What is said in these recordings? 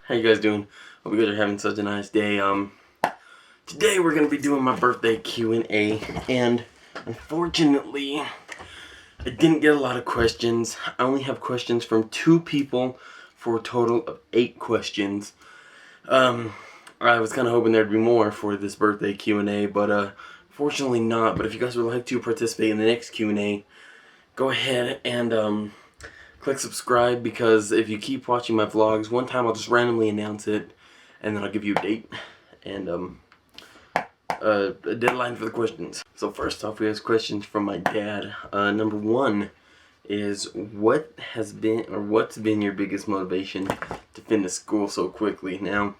How you guys doing? Hope you guys are having such a nice day. Today we're gonna be doing my birthday Q&A, and unfortunately, I didn't get a lot of questions. I only have questions from 2 people for a total of 8 questions. I was kind of hoping there'd be more for this birthday Q&A, but fortunately not. But if you guys would like to participate in the next Q&A, go ahead and click subscribe, because if you keep watching my vlogs, one time I'll just randomly announce it, and then I'll give you a date and a deadline for the questions. So first off, we have questions from my dad. Number 1 is, what's been your biggest motivation to finish school so quickly? Now,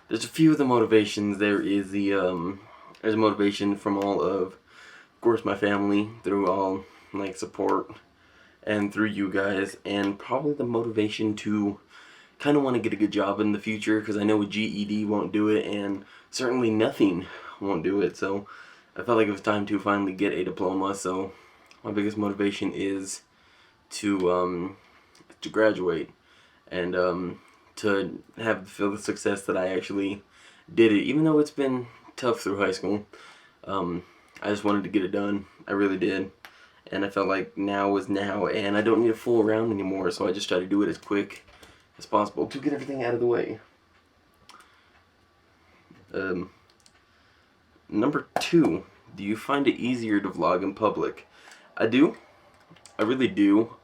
there's a few of the motivations. There's a motivation from all of course, my family, through all support, and through you guys, and probably the motivation to kind of want to get a good job in the future, because I know a GED won't do it, and certainly nothing won't do it. So I felt like it was time to finally get a diploma. So my biggest motivation is to graduate, and to feel the success that I actually did it, even though it's been tough through high school. I just wanted to get it done. I really did. And I felt like now was now, and I don't need to fool around anymore, so I just try to do it as quick as possible to get everything out of the way. Number 2, do you find it easier to vlog in public? I do. I really do.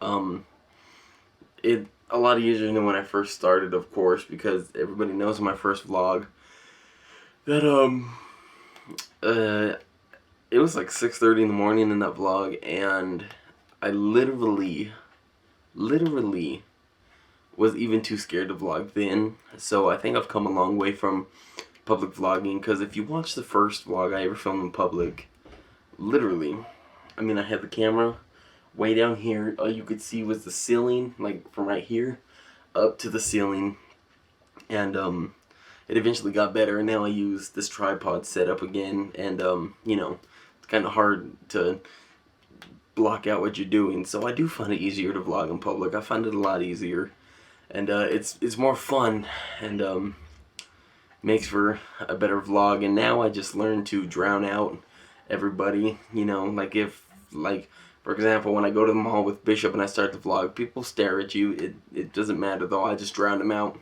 It a lot easier than when I first started, of course, because everybody knows in my first vlog that it was like 6:30 in the morning in that vlog, and I literally was even too scared to vlog then. So I think I've come a long way from public vlogging, because if you watch the first vlog I ever filmed in public, literally, I mean, I had the camera way down here. All you could see was the ceiling, like from right here up to the ceiling, and it eventually got better, and now I use this tripod setup again, and you know, kind of hard to block out what you're doing. So I do find it easier to vlog in public. I find it a lot easier, and it's more fun, and makes for a better vlog. And now I just learned to drown out everybody. You know, like for example, when I go to the mall with Bishop and I start the vlog, people stare at you. It doesn't matter though. I just drown them out,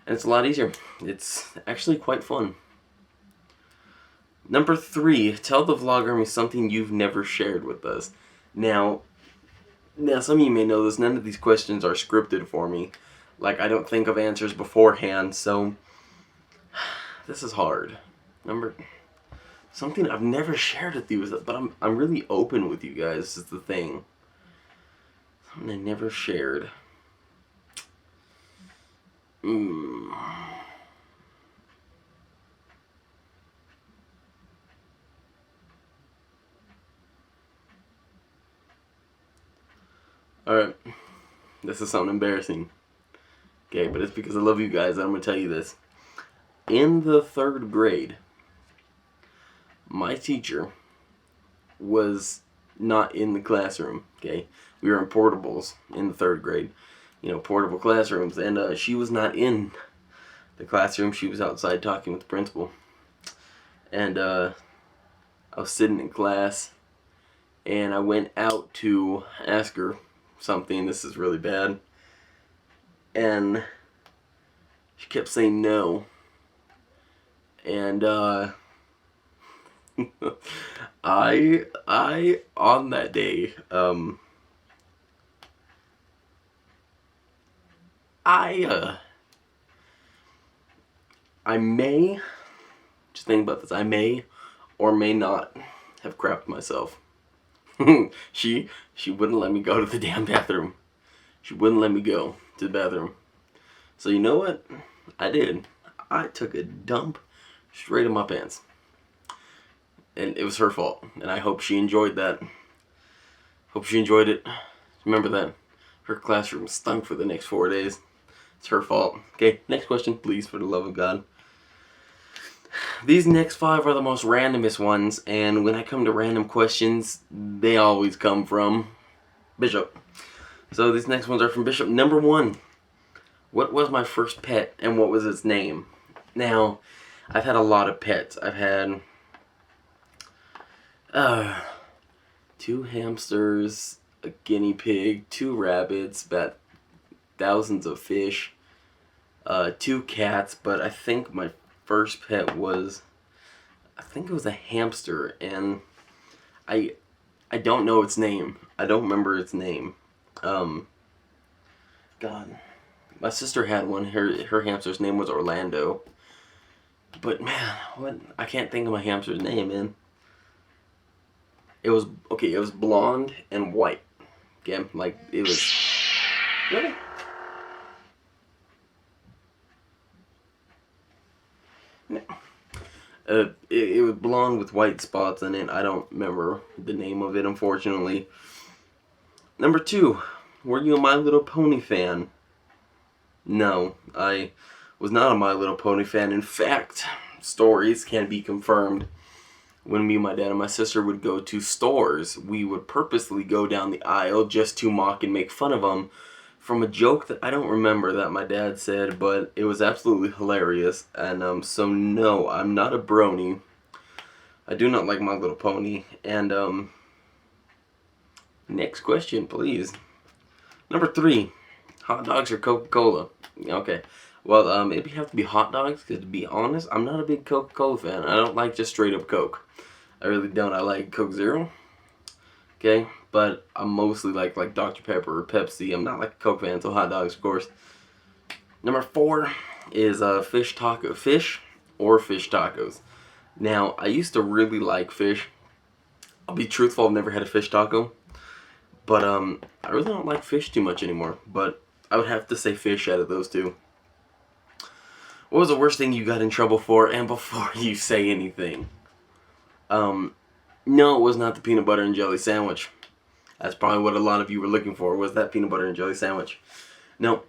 and it's a lot easier. It's actually quite fun. Number 3, tell the vlog army something you've never shared with us. Now some of you may know this, none of these questions are scripted for me. Like, I don't think of answers beforehand, so this is hard. Something I've never shared with you, but I'm really open with you guys, is the thing. Something I never shared. Alright, this is something embarrassing. Okay, but it's because I love you guys that I'm going to tell you this. In the 3rd grade, my teacher was not in the classroom, okay? We were in portables in the 3rd grade. You know, portable classrooms. And she was not in the classroom. She was outside talking with the principal. And I was sitting in class, and I went out to ask her something. This is really bad, and she kept saying no, and I on that day, I may, just think about this, I may or may not have crapped myself. She wouldn't let me go to the damn bathroom. She wouldn't let me go to the bathroom. So you know what I did? I took a dump straight in my pants. And it was her fault. And I hope she enjoyed that. Hope she enjoyed it. Remember that. Her classroom stunk for the next 4 days. It's her fault. Okay, next question, please, for the love of God. These next 5 are the most randomest ones, and when I come to random questions, they always come from Bishop. So these next ones are from Bishop. Number 1, What was my first pet and what was its name? Now, I've had a lot of pets. I've had 2 hamsters, a guinea pig, 2 rabbits, about thousands of fish, 2 cats, but I think my first pet was, I think it was a hamster, and I don't know its name. I don't remember its name. God. My sister had one. Her hamster's name was Orlando. But man, what? I can't think of my hamster's name, man. It was, okay, it was blonde and white. Okay, like, it was... Really? It was blonde with white spots in it. I don't remember the name of it, unfortunately. Number 2, were you a My Little Pony fan? No, I was not a My Little Pony fan. In fact, stories can be confirmed. When me, my dad, and my sister would go to stores, we would purposely go down the aisle just to mock and make fun of them from a joke that I don't remember that my dad said, but it was absolutely hilarious. And so no, I'm not a brony. I do not like My Little Pony. And next question, please. Number 3, hot dogs or Coca-Cola? Okay. Well, it'd have to be hot dogs, because to be honest, I'm not a big Coca-Cola fan. I don't like just straight up Coke. I really don't. I like Coke Zero. Okay? But I mostly like Dr. Pepper or Pepsi. I'm not like a Coke fan, so hot dogs, of course. Number 4 is fish or fish tacos. Now, I used to really like fish. I'll be truthful, I've never had a fish taco. But I really don't like fish too much anymore. But I would have to say fish out of those two. What was the worst thing you got in trouble for? And before you say anything, no, it was not the peanut butter and jelly sandwich. That's probably what a lot of you were looking for, was that peanut butter and jelly sandwich. No.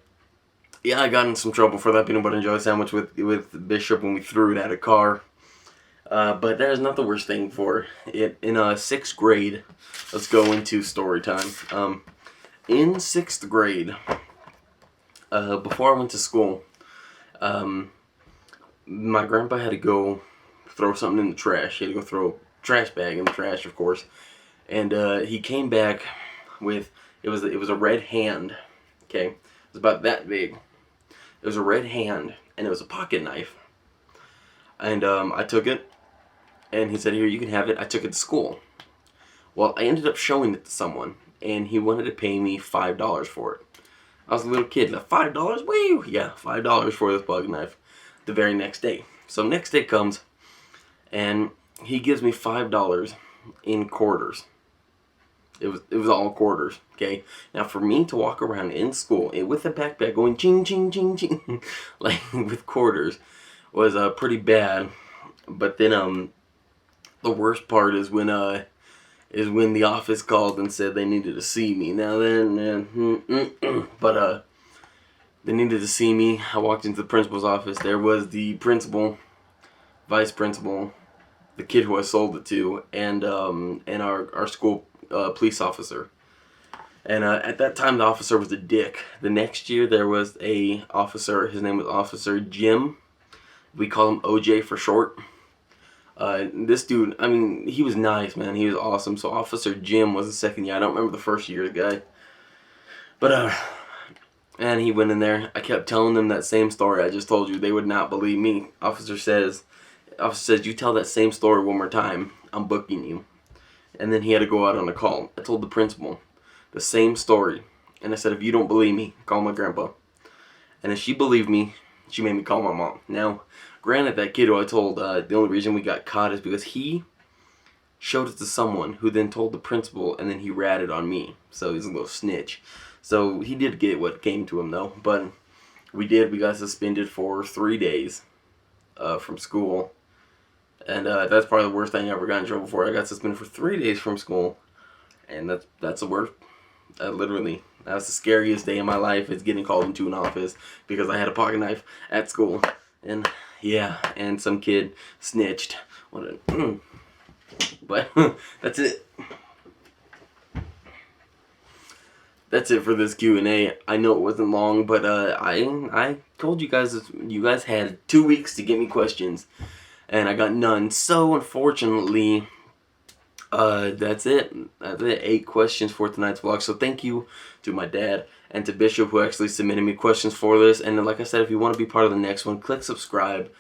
Yeah, I got in some trouble for that peanut butter and jelly sandwich with Bishop when we threw it at a car. But that is not the worst thing for it. In 6th grade, let's go into story time. In 6th grade, before I went to school, my grandpa had to go throw something in the trash. He had to go throw a trash bag in the trash, of course. And he came back with, it was a red hand. Okay, it was about that big. It was a red hand, and it was a pocket knife. And I took it, and he said, "Here, you can have it." I took it to school. Well, I ended up showing it to someone, and he wanted to pay me $5 for it. I was a little kid. Like, $5? Woo! Yeah, $5 for this pocket knife. The very next day. So next day comes, and he gives me $5 in quarters. It was all quarters, okay? Now, for me to walk around in school with a backpack going ching, ching, ching, ching, like with quarters, was pretty bad. But then the worst part is when the office called and said they needed to see me. Now then, but they needed to see me. I walked into the principal's office. There was the principal, vice principal, the kid who I sold it to, and our school police officer. And at that time, the officer was a dick. The next year, there was a officer. His name was Officer Jim. We call him OJ for short. This dude, I mean, he was nice, man. He was awesome. So Officer Jim was the second year. I don't remember the first year's guy. But, and he went in there. I kept telling them that same story I just told you. They would not believe me. Officer says, "You tell that same story one more time, I'm booking you." And then he had to go out on a call. I told the principal the same story. And I said, "If you don't believe me, call my grandpa." And if she believed me, she made me call my mom. Now, granted, that kid who I told, the only reason we got caught is because he showed it to someone who then told the principal, and then he ratted on me. So he's a little snitch. So he did get what came to him, though. But we got suspended for 3 days from school. And that's probably the worst thing I ever got in trouble for. I got suspended for 3 days from school. And that's the worst. Literally, that was the scariest day of my life, is getting called into an office because I had a pocket knife at school. And yeah, and some kid snitched. But that's it. that's it for this Q&A. I know it wasn't long, but I told you guys had 2 weeks to get me questions, and I got none. So unfortunately, that's it. That's it. 8 questions for tonight's vlog. So thank you to my dad and to Bishop who actually submitted me questions for this. And like I said, if you want to be part of the next one, click subscribe.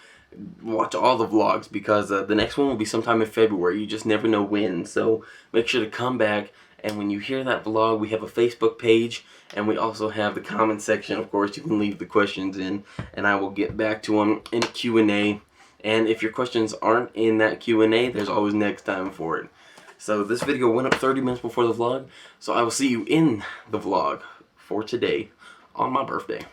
Watch all the vlogs because the next one will be sometime in February. You just never know when. So make sure to come back. And when you hear that vlog, we have a Facebook page, and we also have the comment section. Of course, you can leave the questions in, and I will get back to them in Q&A. And if your questions aren't in that Q&A, there's always next time for it. So this video went up 30 minutes before the vlog, so I will see you in the vlog for today on my birthday.